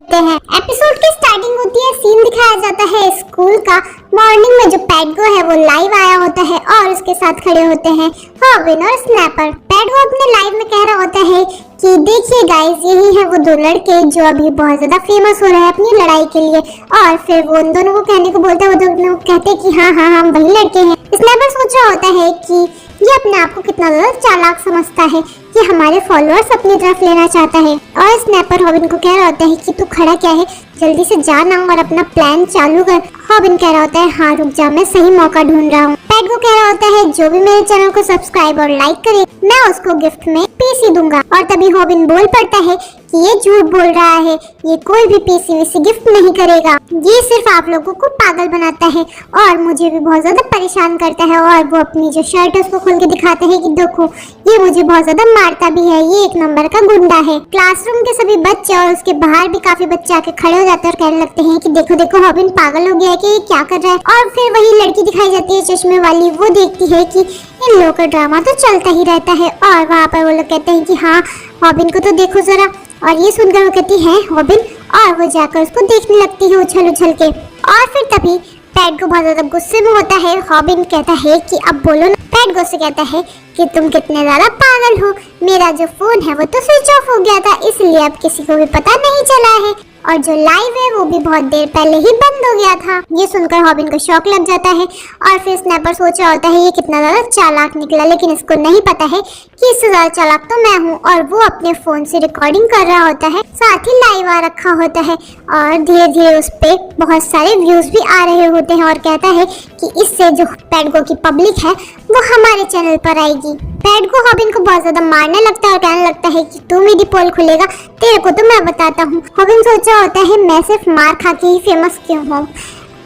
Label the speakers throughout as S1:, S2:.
S1: हैं। एपिसोड की स्टार्टिंग होती है, सीन दिखाया जाता है स्कूल का। मॉर्निंग में जो पैडगो है वो लाइव आया होता है और उसके साथ खड़े होते हैं हॉबिन और स्नैपर। पैडगो अपने लाइव में कह रहा होता है कि देखिए गाइस, यही है वो दो लड़के जो अभी बहुत ज्यादा फेमस हो रहे हैं अपनी लड़ाई के लिए। और फिर वो उन दोनों को कहने को बोलता है, वो दोनों कहते हैं कि हाँ हाँ हम वही लड़के हैं। स्नैपर सोच रहा होता है कि ये अपने आप को कितना ज्यादा चालाक समझता है कि हमारे फॉलोअर्स अपनी तरफ लेना चाहता है। और स्नैपर हॉबिन को कह रहा होता है कि तू खड़ा क्या है, जल्दी से जा ना और अपना प्लान चालू कर। हॉबिन कह रहा होता है हाँ रुक जा, मैं सही मौका ढूंढ रहा हूँ। पैडगो कह रहा होता है जो भी मेरे चैनल को सब्सक्राइब और लाइक करे मैं उसको गिफ्ट में पीसी दूंगा। और तभी हॉबिन बोल पड़ता है कि ये झूठ बोल रहा है, ये कोई भी पीसी वैसे गिफ्ट नहीं करेगा, ये सिर्फ आप लोगों को पागल बनाता है और मुझे भी बहुत ज्यादा परेशान करता है। और वो अपनी जो शर्ट है उसको खोल के दिखाते हैं कि देखो ये मुझे बहुत ज्यादा मारता भी है, ये एक नंबर का गुंडा है। क्लासरूम के सभी बच्चे और उसके बाहर भी काफी बच्चे आके खड़े हो जाते हैं और कहने लगते हैं कि देखो देखो हॉबिन पागल हो गया है कि ये क्या कर रहा है। और फिर वही लड़की दिखाई जाती है चश्मे वाली, वो देखती है कि इन लोगों का ड्रामा तो चलता ही रहता है। और वहाँ पर वो लोग कहते हैं कि हाँ हॉबिन को तो देखो जरा। और ये सुनकर वो कहती है हॉबिन, और वो जाकर उसको देखने लगती है उछल उछल के। और फिर तभी पैडगो बहुत ज्यादा गुस्से में होता है। हॉबिन कहता है कि अब बोलो ना। पैडगो से कहता है कि तुम कितने ज्यादा पागल हो, मेरा जो फोन है वो तो स्विच ऑफ हो गया था, इसलिए अब किसी को भी पता नहीं चला है, और जो लाइव है वो भी बहुत देर पहले ही बंद हो गया था। ये सुनकर हॉबिन को शॉक लग जाता है। और फिर स्नैपर सोच रहा होता है ये कितना ज्यादा चालाक निकला, लेकिन इसको नहीं पता है कि इससे ज्यादा चालाक तो मैं हूँ। और वो अपने फोन से रिकॉर्डिंग कर रहा होता है, साथ ही लाइव आ रखा होता है और धीरे धीरे उस पे बहुत सारे व्यूज भी आ रहे होते हैं। और कहता है कि इससे जो पैडगो की पब्लिक है वो हमारे चैनल पर आएगी। पैडगो हॉबिन को बहुत ज्यादा मारने लगता है और कहने लगता है कि तू मेरी पोल खुलेगा, तेरे को तो मैं बताता हूँ। हॉबिन सोच रहा होता है मैं सिर्फ मार खा के ही फेमस क्यों हूँ,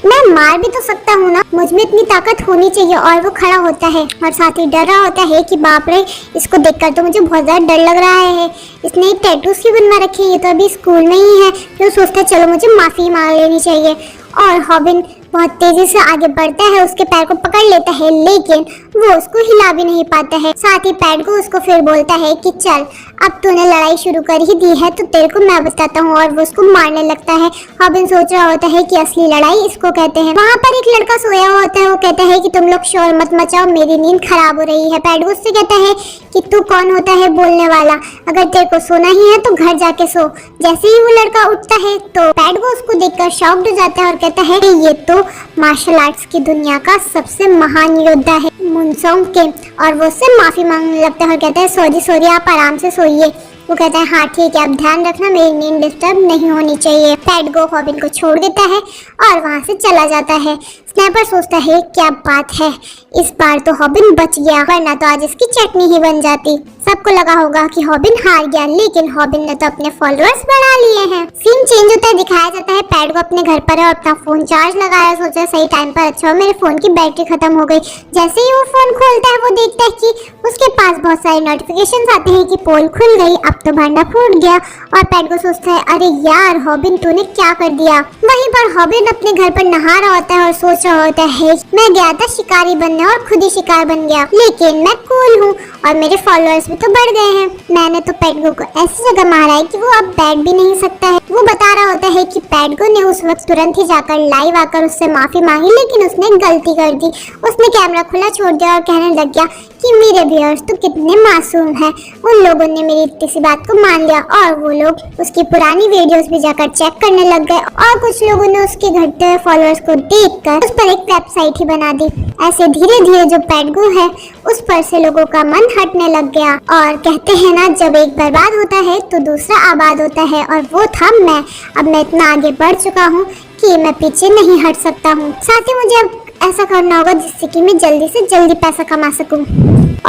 S1: मैं मार भी तो सकता हूँ ना, मुझ में इतनी ताकत होनी चाहिए। और वो खड़ा होता है और साथ ही डर रहा होता है कि बाप रे इसको देखकर तो मुझे बहुत ज्यादा डर लग रहा है, इसने टैटूज क्यों बनवा रखे हैं, ये तो अभी स्कूल में ही है। फिर सोचता है चलो मुझे माफी मांग लेनी चाहिए। और हॉबिन बहुत तेजी से आगे बढ़ता है, उसके पैर को पकड़ लेता है, लेकिन वो उसको हिला भी नहीं पाता है। साथ ही पैडगो उसको फिर बोलता है कि चल अब तूने लड़ाई शुरू कर ही दी है तो तेरे को मैं बताता हूँ। और वो उसको मारने लगता है। हॉबिन सोच रहा होता है कि असली लड़ाई इसको कहते हैं। वहाँ पर एक लड़का सोया हुआ होता है, वो कहता है कि तुम लोग शोर मत मचाओ, मेरी नींद खराब हो रही है। पैडगो उससे कहता है कि तू कौन होता है बोलने वाला, अगर तेरे को सोना ही है तो घर जाके सो। जैसे ही वो लड़का उठता है तो पैडगो उसको देखकर शॉक्ड हो जाता है और कहता है ये तो मार्शल आर्ट्स की दुनिया का सबसे महान योद्धा है मुनसोंग के। और वो उससे माफी मांगने लगता है और कहता है सॉरी आप आराम से सोइए। वो कहता है हाँ ठीक है, अब ध्यान रखना मेरी नींद डिस्टर्ब नहीं होनी चाहिए। पैडगो हॉबिन को छोड़ देता है और वहाँ से चला जाता है। स्नैपर सोचता है क्या बात है, इस बार तो हॉबिन बच गया, वरना तो आज इसकी चटनी ही बन जाती। सबको लगा होगा कि हॉबिन हार गया, लेकिन हॉबिन ने तो अपने फॉलोअर्स बढ़ा लिए हैं। सीन चेंज होता है, दिखाया जाता है पैडगो अपने घर पर है और अपना फोन चार्ज लगाया, सोचा सही टाइम पर अच्छा मेरे फोन की बैटरी खत्म हो गई। जैसे ही वो फोन खोलता है वो देखता है कि उसके पास बहुत सारे नोटिफिकेशंस आते हैं कि पोल खुल गई, अब तो भांडा फूट गया। और पैडगो सोचता है अरे यार हॉबिन तूने क्या कर दिया। वहीं पर हॉबिन अपने घर पर नहा रहा होता है और सोच रहा होता है मैं गया था शिकारी बनने और खुद ही शिकार बन गया, लेकिन मैं कूल हूँ और मेरे फॉलोअर्स भी तो बढ़ गए हैं। मैंने तो पैडगो को ऐसी जगह मारा है कि वो अब बैठ भी नहीं सकता है। वो बता रहा होता है कि पैडगो ने उस वक्त तुरंत ही जाकर लाइव आकर उससे माफी मांगी, लेकिन उसने गलती कर दी। उसने कैमरा खुला छोड़ दिया और कहने लग गया कि मेरे व्यूअर्स तो कितने मासूम हैं। उन लोगों ने मेरी इतनी सी बात को मान लिया और वो लोग उसकी पुरानी वीडियोस भी जाकर चेक करने लग गए और कुछ लोगों ने उसके घटते हुए फॉलोअर्स को देखकर उस पर एक वेबसाइट ही बना दी। ऐसे धीरे धीरे जो पैडगो है उस पर से लोगों का मन हटने लग गया। और कहते हैं ना जब एक बर्बाद होता है तो दूसरा आबाद होता है, और वो था मैं। अब मैं इतना आगे बढ़ चुका हूँ कि मैं पीछे नहीं हट सकता हूँ। साथ ही मुझे अब ऐसा करना होगा जिससे कि मैं जल्दी से जल्दी पैसा कमा सकूं।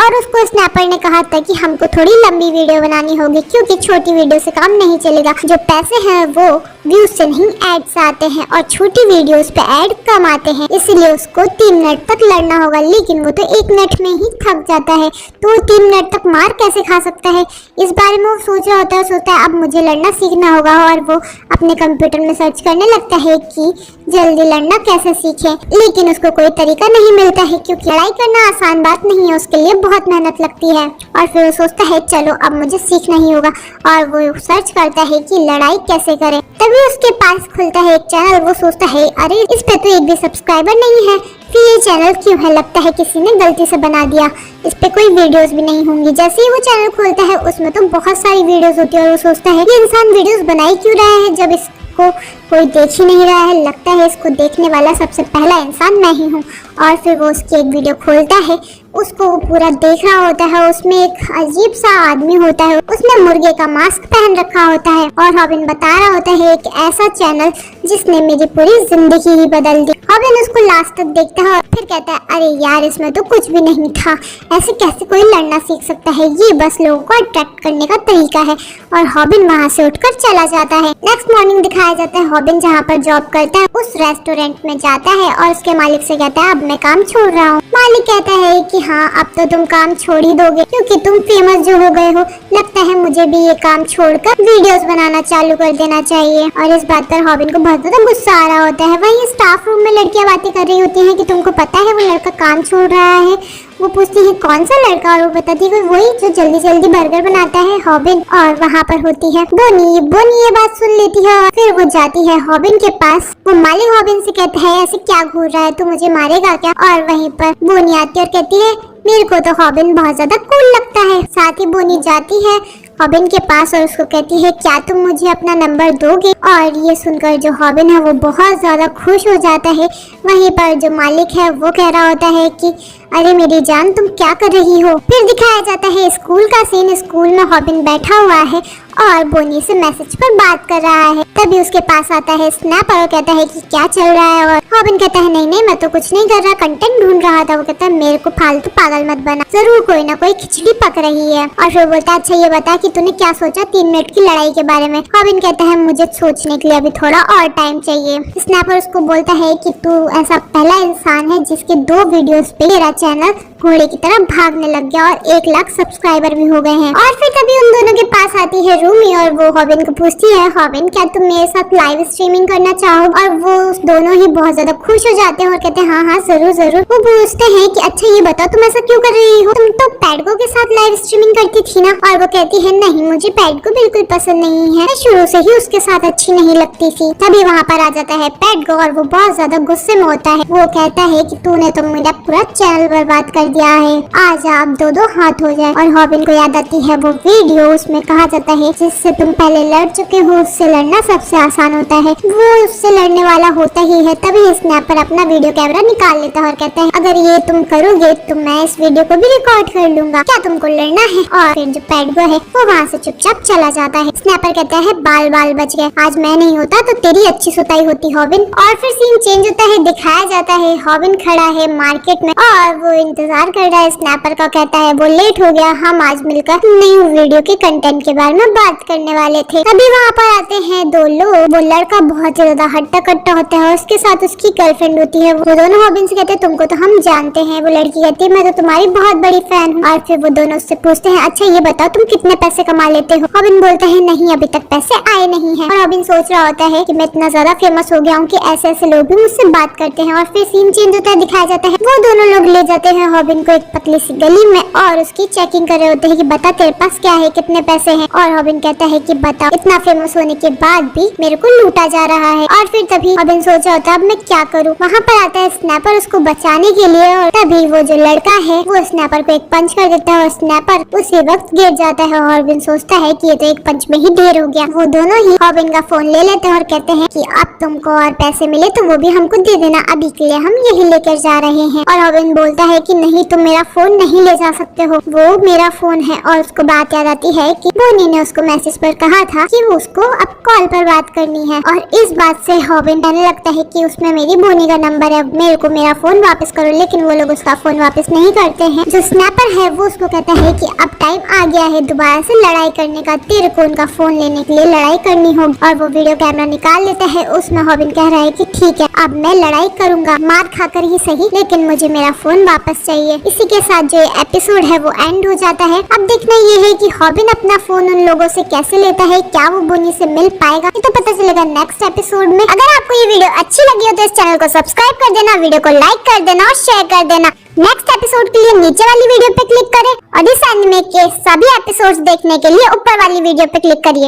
S1: और उसको स्नैपर ने कहा था कि हमको थोड़ी लंबी वीडियो बनानी होगी, क्योंकि छोटी वीडियो से काम नहीं चलेगा। जो पैसे हैं वो व्यूज से नहीं एड से आते हैं और छोटी वीडियोस पे एड कम आते हैं, इसलिए उसको 3 मिनट तक लड़ना होगा। लेकिन वो तो 1 मिनट में ही थक जाता है, तो वो 3 मिनट तक मार कैसे खा सकता है। इस बारे में वो सोच रहा होता है, सोचता है अब मुझे लड़ना सीखना होगा। और वो अपने कंप्यूटर में सर्च करने लगता है कि जल्दी लड़ना कैसे सीखे, लेकिन उसको कोई तरीका नहीं मिलता है क्योंकि लड़ाई करना आसान बात नहीं है, उसके लिए बहुत मेहनत लगती है। और फिर वो सोचता है चलो अब मुझे सीखना ही होगा और वो सर्च करता है कि लड़ाई कैसे करे। तभी उसके पास खुलता है एक चैनल। वो सोचता है अरे इस पे तो एक भी सब्सक्राइबर नहीं है, फिर ये चैनल क्यों है, लगता है किसी ने गलती से बना दिया, इस पे कोई वीडियोस भी नहीं होंगी। जैसे ही वो चैनल खोलता है उसमें तो बहुत सारी वीडियोस होती है और वो सोचता है ये इंसान वीडियोस बनाई क्यों रहा है जब इसको कोई देख ही नहीं रहा है, लगता है इसको देखने वाला सबसे पहला इंसान मैं ही हूँ। और फिर वो उसकी एक वीडियो खोलता है, उसको वो पूरा देख रहा होता है। उसमें एक अजीब सा आदमी होता है, उसने मुर्गे का मास्क पहन रखा होता है और रॉबिन बता रहा होता है एक ऐसा चैनल जिसने मेरी पूरी जिंदगी ही बदल दी। रॉबिन उसको लास्ट तक देखता है और फिर कहता है अरे यार इसमें तो कुछ भी नहीं था, ऐसे कैसे कोई लड़ना सीख सकता है, ये बस लोगों को अट्रैक्ट करने का तरीका है। और रॉबिन वहाँ से उठकर चला जाता है। नेक्स्ट मॉर्निंग दिखाया जाता है रॉबिन जहाँ पर जॉब करता है उस रेस्टोरेंट में जाता है और उसके मालिक से कहता है अब मैं काम छोड़ रहा हूँ। मालिक कहता है कि हाँ अब तो तुम काम छोड़ ही दोगे क्योंकि तुम फेमस जो हो गए हो, लगता है मुझे भी ये काम छोड़कर वीडियोस बनाना चालू कर देना चाहिए। और इस बात पर रॉबिन को बहुत ज्यादा गुस्सा आ रहा होता है। वहीं स्टाफ रूम में लड़कियां बातें कर रही होती हैं कि तुमको पता है वो लड़का काम छोड़ रहा है। वो पूछती है कौन सा लड़का, और वो बताती है वही जो जल्दी जल्दी बर्गर बनाता है रॉबिन। और वहाँ पर होती है बोनी। बोनी ये बात सुन लेती है और फिर वो जाती है रॉबिन के पास। वो मालिक रॉबिन से कहता है ऐसे क्या घूर रहा है, तू मुझे मारेगा क्या। और वहीं पर बोनी आती है और कहती है मेरे को तो रॉबिन बहुत ज्यादा कूल लगता है। साथ ही बोनी जाती है रॉबिन के पास और उसको कहती है क्या तुम मुझे अपना नंबर दोगे। और ये सुनकर जो रॉबिन है वो बहुत ज्यादा खुश हो जाता है। वहीं पर जो मालिक है वो कह रहा होता है कि अरे मेरी जान तुम क्या कर रही हो। फिर दिखाया जाता है स्कूल का सीन। स्कूल में रॉबिन बैठा हुआ है और बोनी से मैसेज पर बात कर रहा है। तभी उसके पास आता है स्नैपर और कहता है कि क्या चल रहा है। और रॉबिन कहता है नहीं मैं तो कुछ नहीं कर रहा, कंटेंट ढूंढ रहा था। वो कहता है मेरे को फालतू पागल मत बना, जरूर कोई ना कोई खिचड़ी पक रही है। और फिर बोलता है अच्छा ये बता कि तूने क्या सोचा 3 मिनट की लड़ाई के बारे में। रॉबिन कहता है मुझे सोचने के लिए अभी थोड़ा और टाइम चाहिए। स्नैपर उसको बोलता है कि तू ऐसा पहला इंसान है जिसके 2 वीडियोस पे तेरा चैनल घोड़े की तरह भागने लग गया और 1 लाख सब्सक्राइबर भी हो गए हैं। और फिर तभी उन दोनों के पास आती है रूमी और वो रॉबिन को पूछती है रॉबिन क्या तुम मेरे साथ लाइव स्ट्रीमिंग करना चाहो। और वो दोनों ही बहुत ज्यादा खुश हो जाते हैं और कहते हैं हाँ जरूर जरूर। वो पूछते हैं कि अच्छा ये बताओ तुम ऐसा क्यों कर रही हो, तुम तो पैडगो के साथ लाइव स्ट्रीमिंग करती थी ना। और वो कहती है नहीं मुझे पैडगो बिल्कुल पसंद नहीं है, मैं शुरू से ही उसके साथ अच्छी नहीं लगती थी। तभी वहाँ पर आ जाता है पैडगो और वो बहुत ज्यादा गुस्से में होता है। वो कहता है कि तूने तो मेरा पूरा चैनल बर्बाद कर दिया है, आज आप 2-2 हाथ हो जाए। और रॉबिन को याद आती है वो वीडियो, उसमें कहा जाता है जिससे तुम पहले लड़ चुके हो उससे लड़ना सबसे आसान होता है, वो उससे लड़ने वाला होता ही है। तभी स्नैपर अपना वीडियो कैमरा निकाल लेता है और कहता है अगर ये तुम करोगे तो मैं इस वीडियो को भी रिकॉर्ड कर लूंगा, क्या तुमको लड़ना है। और फिर जो पैडगो है वो वहाँ से चुपचाप चला जाता है। स्नैपर कहता है बाल बाल बच गए, आज मैं नहीं होता तो तेरी अच्छी सुताई होती रॉबिन। और फिर सीन चेंज होता है, दिखाया जाता है रॉबिन खड़ा है मार्केट में और वो इंतजार कर रहा है स्नैपर का। कहता है वो लेट हो गया, हम आज मिलकर न्यू वीडियो के कंटेंट के बारे में बात करने वाले थे। तभी वहाँ पर आते हैं 2 लोग। वो लड़का बहुत ज्यादा हट्टा कट्टा होता है और उसके साथ उसकी गर्लफ्रेंड होती है। वो दोनों रॉबिन से कहते हैं तुमको तो हम जानते हैं। वो लड़की कहती है मैं तो तुम्हारी बहुत बड़ी फैन हूँ। और फिर वो दोनों उससे पूछते हैं अच्छा ये बताओ तुम कितने पैसे कमा लेते हो। रॉबिन बोलता है नहीं अभी तक पैसे आए नहीं है। और रॉबिन सोच रहा होता है कि मैं इतना ज्यादा फेमस हो गया हूँ कि ऐसे ऐसे लोग भी मुझसे बात करते हैं। और फिर सीन चेंज होता है, दिखाया जाता है वो दोनों लोग ले जाते हैं रॉबिन को एक पतली सी गली में और उसकी चेकिंग कर रहे होते हैं कि बता तेरे पास क्या है, कितने पैसे हैं। और रॉबिन कहता है कि बता इतना फेमस होने के बाद भी मेरे को लूटा जा रहा है। और फिर तभी रॉबिन सोच रहा होता है अब मैं क्या करूँ। वहाँ पर आता है स्नैपर उसको बचाने के लिए और तभी वो जो लड़का है वो स्नैपर को एक पंच कर देता है और स्नैपर उसी वक्त गिर जाता है। और रॉबिन सोचता है कि ये तो एक पंच में ही ढेर हो गया। वो दोनों ही रॉबिन का फोन ले लेते हैं और कहते हैं कि अब तुमको और पैसे मिले तो वो भी हमको दे देना, अभी के लिए हम यही लेकर जा रहे हैं। और रॉबिन बोलता है कि नहीं तुम मेरा फोन नहीं ले जा सकते हो, वो मेरा फोन है। और उसको बात याद आती है कि बोनी ने उसको मैसेज पर कहा था कि वो उसको अब कॉल पर बात करनी है। और इस बात से रॉबिन कहने लगता है कि उसमें मेरी बोनी का नंबर है, मेरे को मेरा फोन वापस करो। लेकिन वो लोग उसका फोन वापस नहीं करते हैं। जो स्नैपर है वो उसको कहता है कि अब टाइम आ गया है दोबारा से लड़ाई करने का, तेरे को उनका फोन लेने के लिए लड़ाई करनी होगी। और वो वीडियो कैमरा निकाल लेता है। उसमें रॉबिन कह रहा है कि ठीक है अब मैं लड़ाई करूंगा, मार खाकर ही सही, लेकिन मुझे मेरा फोन वापस चाहिए। इसी के साथ जो एपिसोड है वो एंड हो जाता है। अब देखना ये है कि रॉबिन अपना फोन उन लोगों उसे कैसे लेता है, क्या वो बोनी से मिल पाएगा, ये तो पता चलेगा नेक्स्ट एपिसोड में। अगर आपको ये वीडियो अच्छी लगी हो तो इस चैनल को सब्सक्राइब कर देना, वीडियो को लाइक कर देना और शेयर कर देना। नेक्स्ट एपिसोड के लिए नीचे वाली वीडियो पे क्लिक करें और इस एनिमे के सभी एपिसोड्स देखने के लिए ऊपर वाली वीडियो पे क्लिक करिए।